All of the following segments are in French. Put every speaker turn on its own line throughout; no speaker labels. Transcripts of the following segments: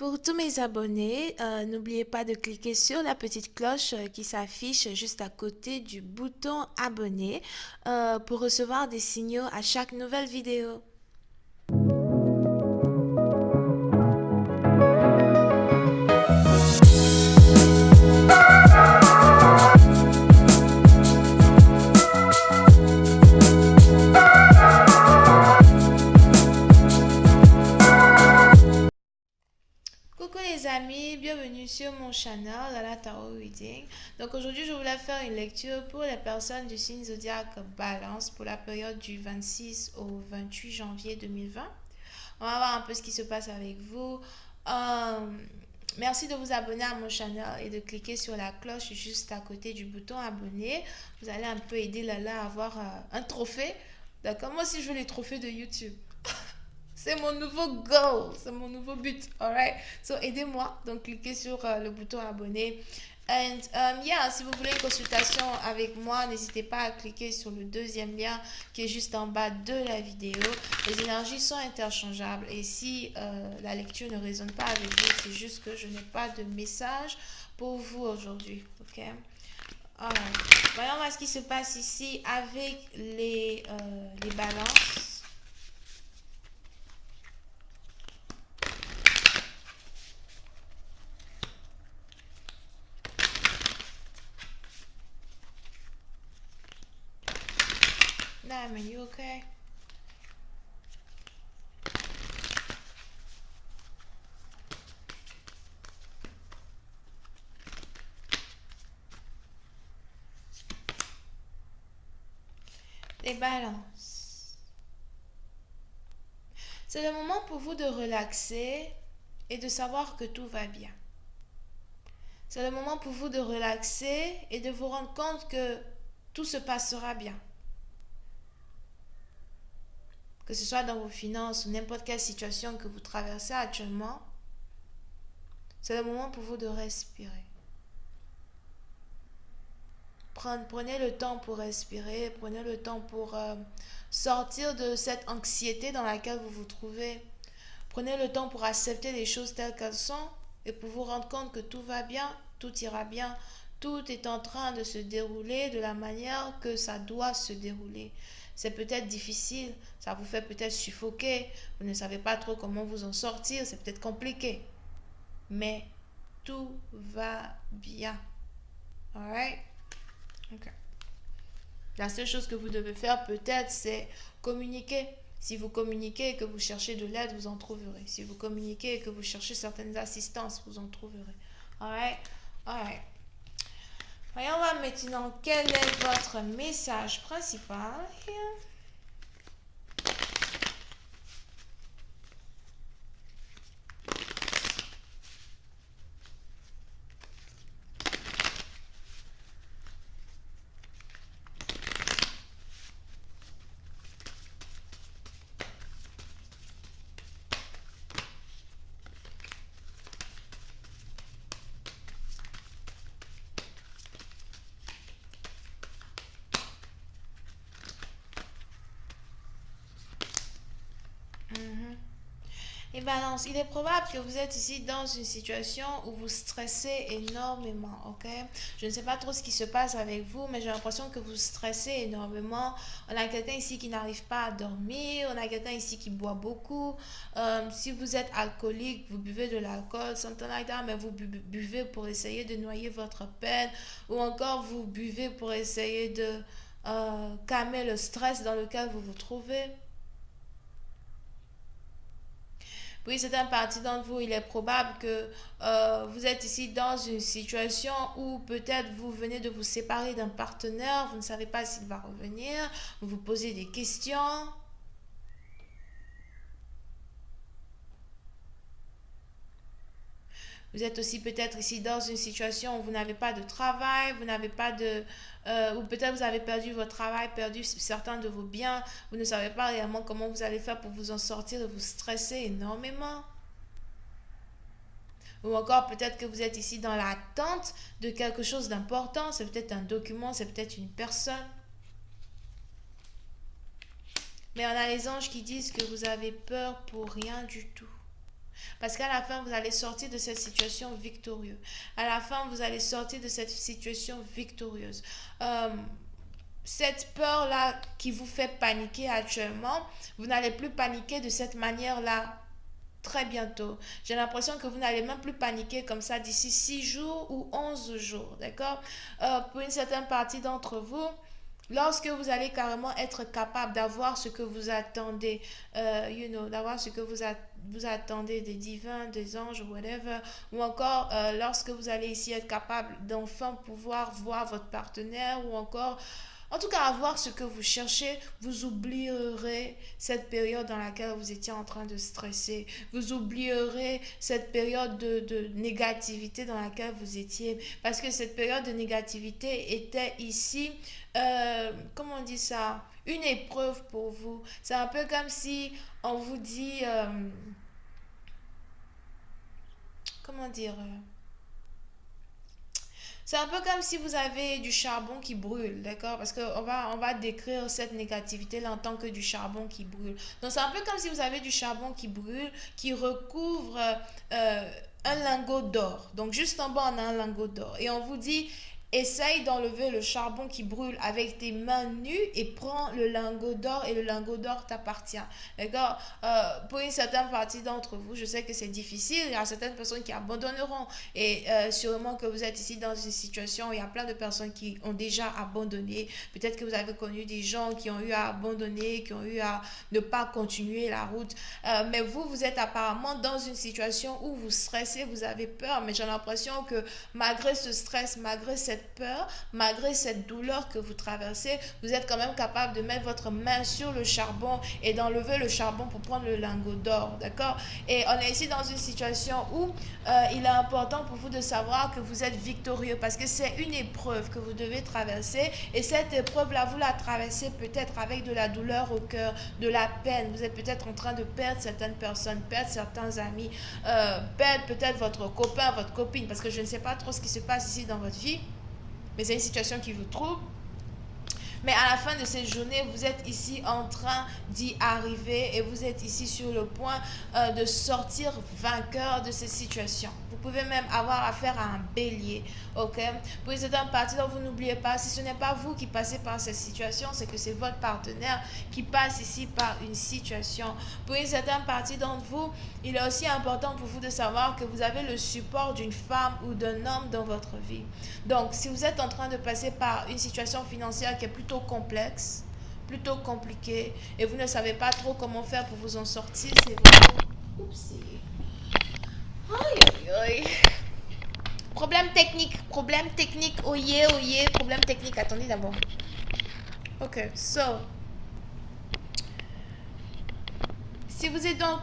Pour tous mes abonnés, n'oubliez pas de cliquer sur la petite cloche qui s'affiche juste à côté du bouton abonner pour recevoir des signaux à chaque nouvelle vidéo. Coucou les amis, bienvenue sur mon channel Lala Tarot Reading. Donc aujourd'hui je voulais faire une lecture pour les personnes du signe zodiaque Balance pour la période du 26 au 28 janvier 2020. On va voir un peu ce qui se passe avec vous. Merci de vous abonner à mon channel et de cliquer sur la cloche juste à côté du bouton abonner. Vous allez un peu aider Lala à avoir un trophée. D'accord? Moi aussi je veux les trophées de YouTube. C'est mon nouveau goal, c'est mon nouveau but, alright? So, aidez-moi, donc cliquez sur le bouton abonner. And yeah, si vous voulez une consultation avec moi, n'hésitez pas à cliquer sur le deuxième lien qui est juste en bas de la vidéo. Les énergies sont interchangeables et si la lecture ne résonne pas avec vous, c'est juste que je n'ai pas de message pour vous aujourd'hui, ok? Alright. Voyons voir ce qui se passe ici avec les balances. Diamond, you okay? Les balances. C'est le moment pour vous de relaxer et de savoir que tout va bien. C'est le moment pour vous de relaxer et de vous rendre compte que tout se passera bien. Que ce soit dans vos finances ou n'importe quelle situation que vous traversez actuellement, c'est le moment pour vous de respirer. Prenez le temps pour respirer, prenez le temps pour sortir de cette anxiété dans laquelle vous vous trouvez. Prenez le temps pour accepter les choses telles qu'elles sont et pour vous rendre compte que tout va bien, tout ira bien, tout est en train de se dérouler de la manière que ça doit se dérouler. C'est peut-être difficile, ça vous fait peut-être suffoquer, vous ne savez pas trop comment vous en sortir, c'est peut-être compliqué. Mais tout va bien. Alright? Ok. La seule chose que vous devez faire peut-être, c'est communiquer. Si vous communiquez et que vous cherchez de l'aide, vous en trouverez. Si vous communiquez et que vous cherchez certaines assistances, vous en trouverez. Alright? Alright. Voyons voir maintenant quel est votre message principal. Here. Mhm. Et balance, il est probable que vous êtes ici dans une situation où vous stressez énormément, ok? Je ne sais pas trop ce qui se passe avec vous, mais j'ai l'impression que vous stressez énormément. On a quelqu'un ici qui n'arrive pas à dormir, on a quelqu'un ici qui boit beaucoup. Si vous êtes alcoolique, vous buvez de l'alcool, something like that, mais vous buvez pour essayer de noyer votre peine, ou encore vous buvez pour essayer de calmer le stress dans lequel vous vous trouvez. Oui, c'est un parti d'entre vous. Il est probable que vous êtes ici dans une situation où peut-être vous venez de vous séparer d'un partenaire, vous ne savez pas s'il va revenir, vous vous posez des questions. Vous êtes aussi peut-être ici dans une situation où vous n'avez pas de travail, vous n'avez pas de... ou peut-être vous avez perdu votre travail, perdu certains de vos biens, vous ne savez pas réellement comment vous allez faire pour vous en sortir et vous stresser énormément. Ou encore peut-être que vous êtes ici dans l'attente de quelque chose d'important. C'est peut-être un document, c'est peut-être une personne. Mais on a les anges qui disent que vous avez peur pour rien du tout. Parce qu'à la fin, vous allez sortir de cette situation victorieuse. À la fin, vous allez sortir de cette situation victorieuse. Euh, cette peur-là qui vous fait paniquer actuellement, vous n'allez plus paniquer de cette manière-là très bientôt. J'ai l'impression que vous n'allez même plus paniquer comme ça d'ici 6 jours ou 11 jours, d'accord? Pour une certaine partie d'entre vous, lorsque vous allez carrément être capable d'avoir ce que vous attendez, d'avoir ce que vous attendez des divins, des anges, whatever, ou encore lorsque vous allez ici être capable d'enfin pouvoir voir votre partenaire, ou encore en tout cas, avoir ce que vous cherchez, vous oublierez cette période dans laquelle vous étiez en train de stresser. Vous oublierez cette période de négativité dans laquelle vous étiez. Parce que cette période de négativité était ici, comment on dit ça? Une épreuve pour vous. C'est un peu comme si on vous dit, comment dire? C'est un peu comme si vous avez du charbon qui brûle, d'accord? Parce qu'on va décrire cette négativité-là en tant que du charbon qui brûle. Donc, c'est un peu comme si vous avez du charbon qui brûle, qui recouvre un lingot d'or. Donc, juste en bas, on a un lingot d'or. Et on vous dit, essaye d'enlever le charbon qui brûle avec tes mains nues et prends le lingot d'or et le lingot d'or t'appartient. D'accord? Pour une certaine partie d'entre vous, je sais que c'est difficile. Il y a certaines personnes qui abandonneront. Et sûrement que vous êtes ici dans une situation où il y a plein de personnes qui ont déjà abandonné. Peut-être que vous avez connu des gens qui ont eu à abandonner, qui ont eu à ne pas continuer la route. Mais vous êtes apparemment dans une situation où vous stressez, vous avez peur. Mais j'ai l'impression que malgré ce stress, malgré cette peur, malgré cette douleur que vous traversez, vous êtes quand même capable de mettre votre main sur le charbon et d'enlever le charbon pour prendre le lingot d'or, d'accord? Et on est ici dans une situation où il est important pour vous de savoir que vous êtes victorieux parce que c'est une épreuve que vous devez traverser et cette épreuve-là, vous la traversez peut-être avec de la douleur au cœur, de la peine. Vous êtes peut-être en train de perdre certaines personnes, perdre certains amis, perdre peut-être votre copain, votre copine, parce que je ne sais pas trop ce qui se passe ici dans votre vie, mais c'est une situation qui vous trouble. Mais à la fin de cette journée, vous êtes ici en train d'y arriver et vous êtes ici sur le point de sortir vainqueur de cette situation. Vous pouvez même avoir affaire à un bélier, ok? Pour une certaine partie, donc vous n'oubliez pas, si ce n'est pas vous qui passez par cette situation, c'est que c'est votre partenaire qui passe ici par une situation. Pour une certaine partie d'entre vous, il est aussi important pour vous de savoir que vous avez le support d'une femme ou d'un homme dans votre vie. Donc, si vous êtes en train de passer par une situation financière qui est plutôt complexe, plutôt compliquée, et vous ne savez pas trop comment faire pour vous en sortir, c'est vraiment... Oupsie. Aïe, aïe, aïe. Problème technique, oyez, problème technique. Attendez d'abord. Ok, so, si vous êtes donc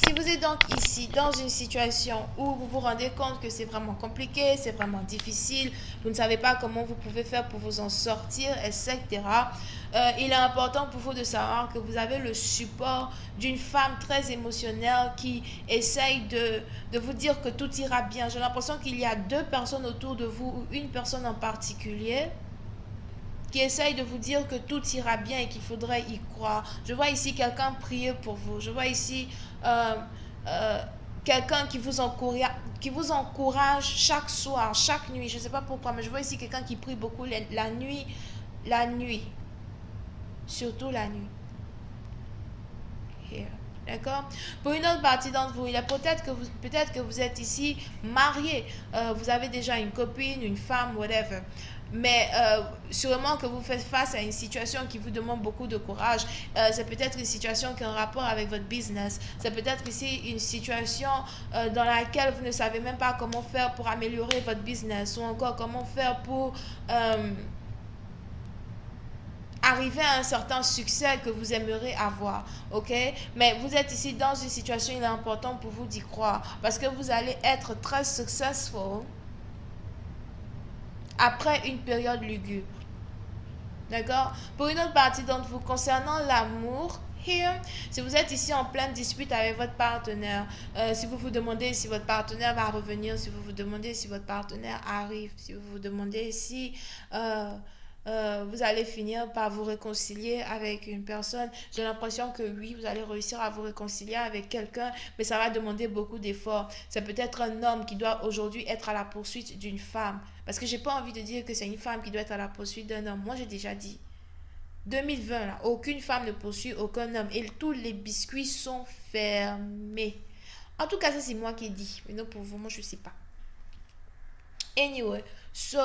si vous êtes donc ici dans une situation où vous vous rendez compte que c'est vraiment compliqué, c'est vraiment difficile, vous ne savez pas comment vous pouvez faire pour vous en sortir, etc., il est important pour vous de savoir que vous avez le support d'une femme très émotionnelle qui essaye de vous dire que tout ira bien. J'ai l'impression qu'il y a deux personnes autour de vous ou une personne en particulier qui essaye de vous dire que tout ira bien et qu'il faudrait y croire. Je vois ici quelqu'un prier pour vous. Je vois ici euh, euh, quelqu'un qui vous encourage chaque soir, chaque nuit. Je ne sais pas pourquoi, mais je vois ici quelqu'un qui prie beaucoup la nuit, surtout la nuit. Here. D'accord? Pour une autre partie d'entre vous, il est peut-être que vous êtes ici marié. Vous avez déjà une copine, une femme, whatever. Mais sûrement que vous faites face à une situation qui vous demande beaucoup de courage. C'est peut-être une situation qui a un rapport avec votre business. C'est peut-être ici une situation dans laquelle vous ne savez même pas comment faire pour améliorer votre business ou encore comment faire pour arriver à un certain succès que vous aimeriez avoir, ok? Mais vous êtes ici dans une situation, il est important pour vous d'y croire parce que vous allez être très successful après une période lugubre. D'accord? Pour une autre partie d'entre vous, concernant l'amour, here, si vous êtes ici en pleine dispute avec votre partenaire, si vous vous demandez si votre partenaire va revenir, si vous vous demandez si votre partenaire arrive, si vous vous demandez si vous allez finir par vous réconcilier avec une personne. J'ai l'impression que oui, vous allez réussir à vous réconcilier avec quelqu'un, mais ça va demander beaucoup d'efforts. C'est peut-être un homme qui doit aujourd'hui être à la poursuite d'une femme. Parce que j'ai pas envie de dire que c'est une femme qui doit être à la poursuite d'un homme. Moi, j'ai déjà dit. 2020, là, aucune femme ne poursuit aucun homme et tous les biscuits sont fermés. En tout cas, ça c'est moi qui dis. Mais non, pour vous, moi je sais pas. Anyway, so,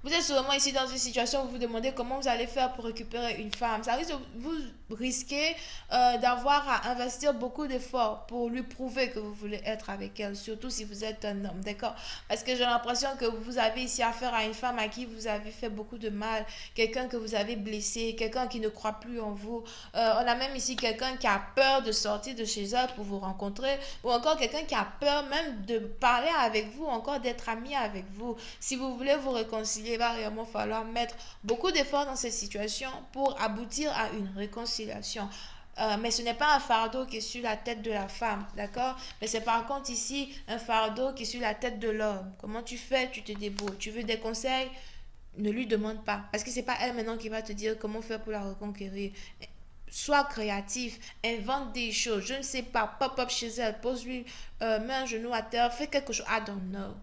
vous êtes sûrement ici dans une situation où vous vous demandez comment vous allez faire pour récupérer une femme. Ça risque, vous risquez d'avoir à investir beaucoup d'efforts pour lui prouver que vous voulez être avec elle, surtout si vous êtes un homme, d'accord? Parce que j'ai l'impression que vous avez ici affaire à une femme à qui vous avez fait beaucoup de mal, quelqu'un que vous avez blessé, quelqu'un qui ne croit plus en vous. On a même ici quelqu'un qui a peur de sortir de chez elle pour vous rencontrer, ou encore quelqu'un qui a peur même de parler avec vous, encore d'être ami avec vous. Si vous voulez vous réconcilier, il va réellement falloir mettre beaucoup d'efforts dans cette situation pour aboutir à une réconciliation. Mais ce n'est pas un fardeau qui est sur la tête de la femme, d'accord? Mais c'est par contre ici un fardeau qui est sur la tête de l'homme. Comment tu fais? Tu te débrouilles. Tu veux des conseils? Ne lui demande pas. Parce que c'est pas elle maintenant qui va te dire comment faire pour la reconquérir. Sois créatif, invente des choses. Je ne sais pas, pop-up chez elle, pose-lui, mets un genou à terre, fais quelque chose. I don't know.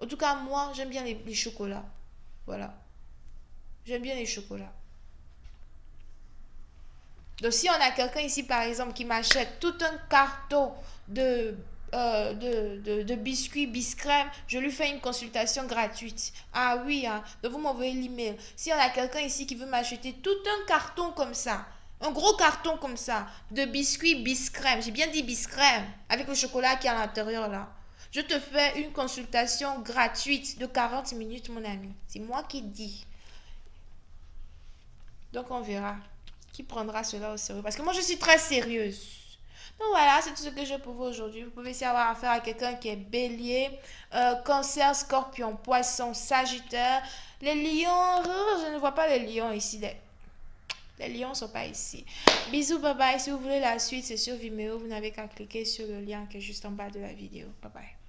En tout cas, moi, j'aime bien les chocolats. Voilà. J'aime bien les chocolats. Donc, si on a quelqu'un ici, par exemple, qui m'achète tout un carton de biscuits Biscrème, je lui fais une consultation gratuite. Ah oui, hein. Donc, vous m'envoyez l'email. Si on a quelqu'un ici qui veut m'acheter tout un carton comme ça, un gros carton comme ça, de biscuits Biscrème, j'ai bien dit Biscrème, avec le chocolat qui est à l'intérieur là. Je te fais une consultation gratuite de 40 minutes, mon ami. C'est moi qui dis. Donc, on verra qui prendra cela au sérieux. Parce que moi, je suis très sérieuse. Donc voilà, c'est tout ce que j'ai pour vous aujourd'hui. Vous pouvez aussi avoir affaire à quelqu'un qui est bélier, cancer, scorpion, poisson, sagittaire. Les lions, je ne vois pas les lions ici. Les lions ne sont pas ici. Bisous, bye bye. Si vous voulez la suite, c'est sur Vimeo. Vous n'avez qu'à cliquer sur le lien qui est juste en bas de la vidéo. Bye bye.